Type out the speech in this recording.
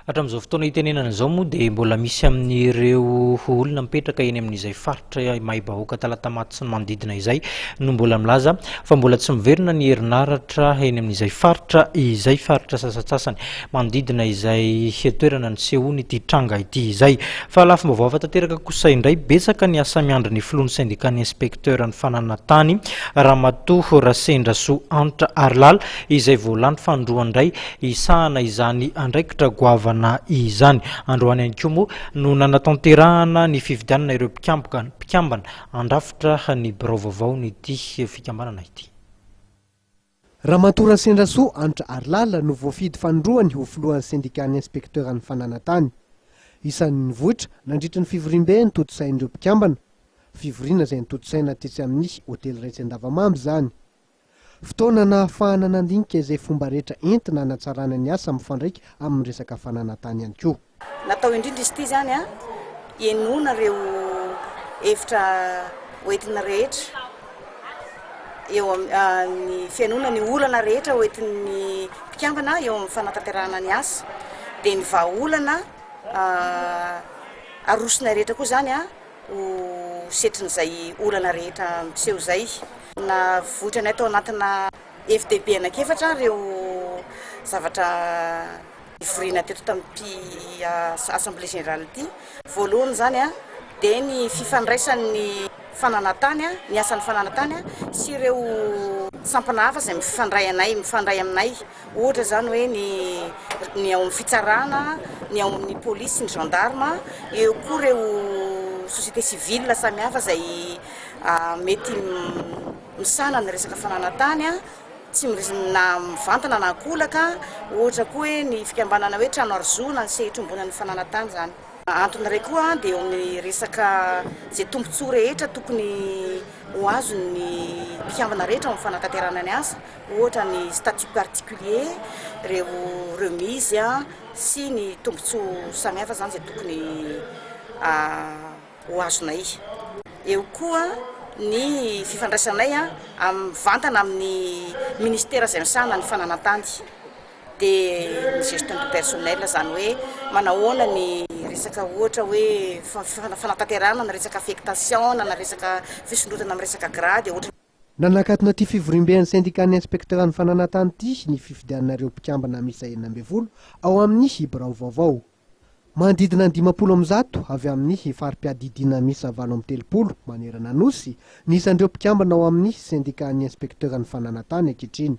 Hatramin'izao fotoana itenenana izao moa dia mbola misy amin'ireo olona mipetraka eny amin'izay faritra mahibahoaka Talatamaty sy ny manodidina izay no mbola milaza fa mbola tsy miverina ny herinaratra eny amin'izay faritra izay faritra sasatsasany manodidina izay toerana nisehony ity tranga ity izay. Fa lafim-baovao tanteraka kosa indray betsaka ny asa miandry ny filohan'ny sendikan'ny inspecteur ny fananan-tany ramatoa Rasendrasoa Hanitra Harilala izay voalan'ny fanindrony indray hisahana izany andraikitra goavana izany. Androany ihany koa moa no nanatanterahana ny fifidianana ireo mpikambana andrafitra ny birao vaovao n'ity fikambanana ity. Ramatoa Rasendrasoa Hanitra Harilala no voafidy fanindroany ho filohan'ny sendikan'ny inspecteur ny fananan-tany. Isan'ny nivohitra nandritra ny fivoriam-be ny toto-sain'ireo mpikambana, fivoriana izay nitoto-saina tetsy amin'ny hotely raitsy Andavamamby izany. Fotoana nahafahana nandinika izay fomba rehetra entina hanatsarana ny asa mifandraika amin'ny resaka fananan-tany ihany koa. Natao indrindra izy ity izany ienoana ireo hevitra hoentina rehetra eo ny fianoana ny olana rehetra hoentin'ny mpikambana eo amin'ny fanatanterahana ny asa dia ny vahaolana arosona rehetra koa izany ho setrin'izay olana rehetra miseho izay. Na vohitra ny atao anatina FDB anakefatra ireo zavatra ivoriana teto tamin'ity assemblée générale ity. Voalohany izany dia ny fifandraisan'ny fananan-tany ny asan'ny fananan-tany sy ireo sampana hafa izay mifandray aminay, ohatra izany hoe ny ao amin'ny fitsarana, ny ao amin'ny polisy, ny gendarme, eo koa ireo société civile samihafa izay mety misana ny resaka fananan-tany tsy na mivantana na akolaka, ohatra koa hoe ny fikambanana hoe trano arzoana ny sehitrombona ny fananan-tany izany. Antony iray koa dia eo amin'ny resaka izay tombontsoa rehetra tokony ho azon'ny mpikambana rehetra amin'ny fanatanterahana ny asa, ohatra ny statut particulier, ireo remise sy ny tombontsoa samihafa izany izay tokony ho azonay. Eo koa ny fifandraisanay mivantana amin'ny ministera izay misahana ny fananan-tany dia ny gestion du personnel izany hoe manahoana ny resaka ohatra hoe fanatanterahana na resaka affectation na resaka fisondrotana amin'ny resaka grade ohatra. Nanakatona ity fivoriam-ben'ny sendikan'ny inspecteur ny fananan-tany ity ny fifidiananareo mpikambana miisa 12 ao amin'ny birao vaovao. Manodidina ny 500 avy amin'ny farim-piadidiana miisa 730 manerana nosy ny isan'ireo mpikambana ao amin'ny sendikan'ny inspecteur ny fananan-tany ankehitriny.